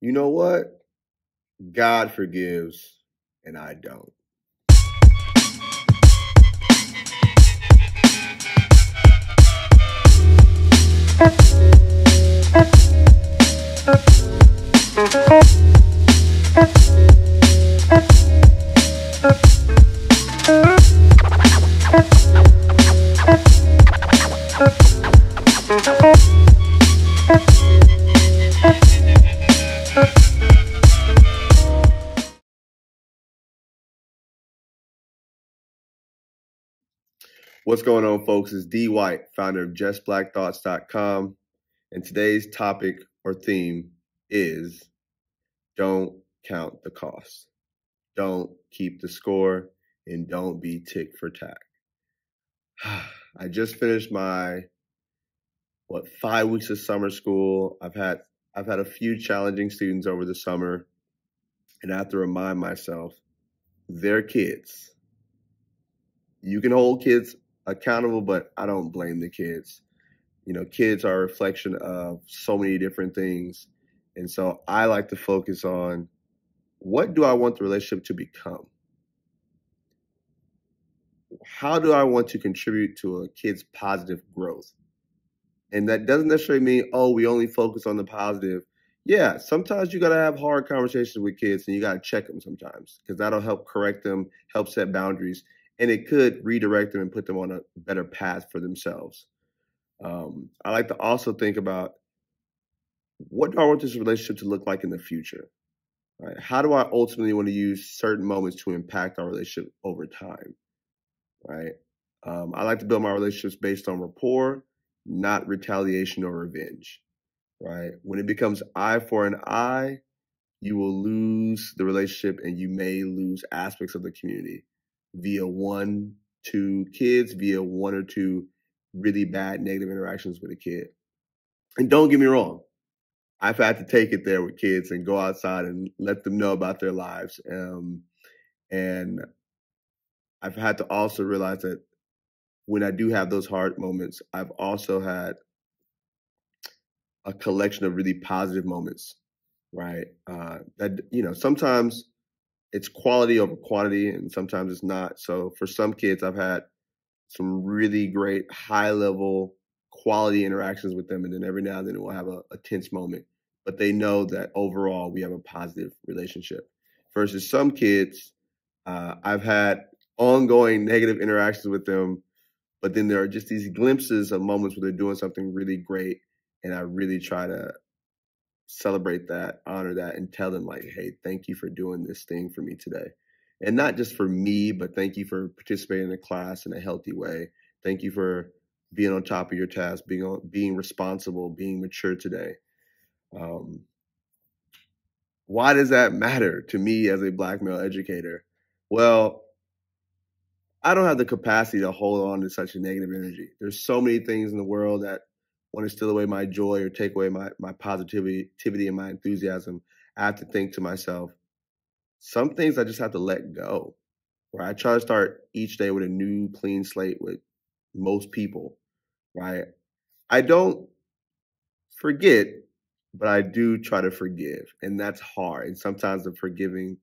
You know what? God forgives and I don't. What's going on, folks? It's D. White, founder of JustBlackThoughts.com. And today's topic or theme is don't count the cost. Don't keep the score and don't be tick for tack. I just finished my 5 weeks of summer school. I've had a few challenging students over the summer, and I have to remind myself they're kids. You can hold kids accountable, but I don't blame the kids. You know, kids are a reflection of so many different things. And so I like to focus on, what do I want the relationship to become? How do I want to contribute to a kid's positive growth? And that doesn't necessarily mean, we only focus on the positive. Yeah, sometimes you got to have hard conversations with kids and you got to check them sometimes, because that'll help correct them, help set boundaries, and it could redirect them and put them on a better path for themselves. I like to also think about, what do I want this relationship to look like in the future? Right? How do I ultimately want to use certain moments to impact our relationship over time? Right? I like to build my relationships based on rapport, not retaliation or revenge. Right? When it becomes eye for an eye, you will lose the relationship and you may lose aspects of the community via 1, 2 kids, via 1 or 2 really bad negative interactions with a kid. And don't get me wrong, I've had to take it there with kids and go outside and let them know about their lives. And I've had to also realize that when I do have those hard moments, I've also had a collection of really positive moments, right? That, sometimes it's quality over quantity and sometimes it's not. So for some kids, I've had some really great high level quality interactions with them. And then every now and then we'll have a tense moment, but they know that overall we have a positive relationship. Versus some kids, I've had ongoing negative interactions with them, but then there are just these glimpses of moments where they're doing something really great. And I really try to celebrate that, honor that, and tell them, like, hey, thank you for doing this thing for me today. And not just for me, but thank you for participating in the class in a healthy way. Thank you for being on top of your task, being responsible, being mature today. Why does that matter to me as a Black male educator? Well, I don't have the capacity to hold on to such a negative energy. There's so many things in the world that want to steal away my joy or take away my positivity and my enthusiasm. I have to think to myself, some things I just have to let go. Right? I try to start each day with a new clean slate with most people, right? I don't forget, but I do try to forgive, and that's hard. And sometimes the forgiving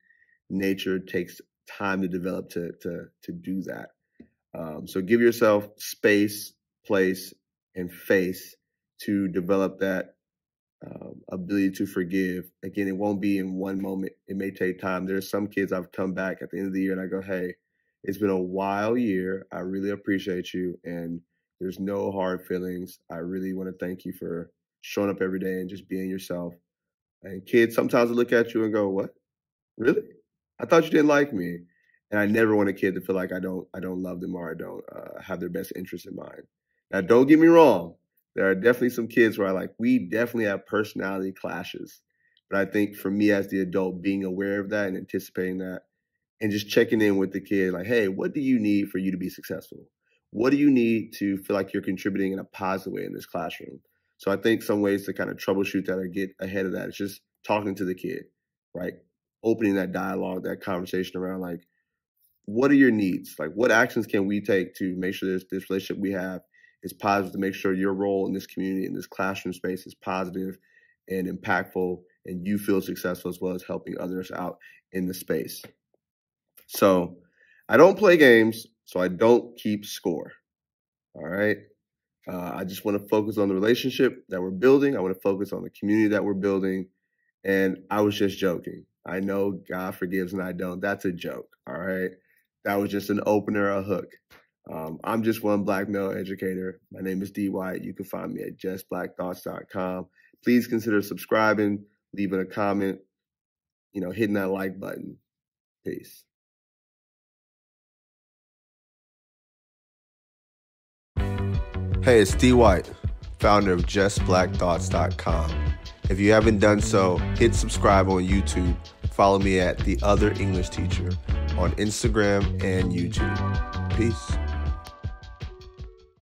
nature takes time to develop to do that. So give yourself space, place, and face to develop that ability to forgive. Again, it won't be in one moment. It may take time. There's some kids I've come back at the end of the year and I go, hey, it's been a wild year. I really appreciate you. And there's no hard feelings. I really want to thank you for showing up every day and just being yourself. And kids sometimes look at you and go, what? Really? I thought you didn't like me. And I never want a kid to feel like I don't love them or I don't have their best interest in mind. Now, don't get me wrong. There are definitely some kids where we definitely have personality clashes. But I think for me as the adult, being aware of that and anticipating that and just checking in with the kid, like, hey, what do you need for you to be successful? What do you need to feel like you're contributing in a positive way in this classroom? So I think some ways to kind of troubleshoot that or get ahead of that is just talking to the kid, right? Opening that dialogue, that conversation around what are your needs? Like, what actions can we take to make sure this relationship we have is positive, to make sure your role in this community, in this classroom space is positive and impactful and you feel successful as well as helping others out in the space. So I don't play games, so I don't keep score. All right. I just want to focus on the relationship that we're building. I want to focus on the community that we're building. And I was just joking. I know God forgives and I don't. That's a joke. All right. That was just an opener, a hook. I'm just one Black male educator. My name is D. White. You can find me at justblackthoughts.com. Please consider subscribing, leaving a comment, hitting that like button. Peace. Hey, it's D. White, founder of justblackthoughts.com. If you haven't done so, hit subscribe on YouTube. Follow me at The Other English Teacher on Instagram and YouTube. Peace.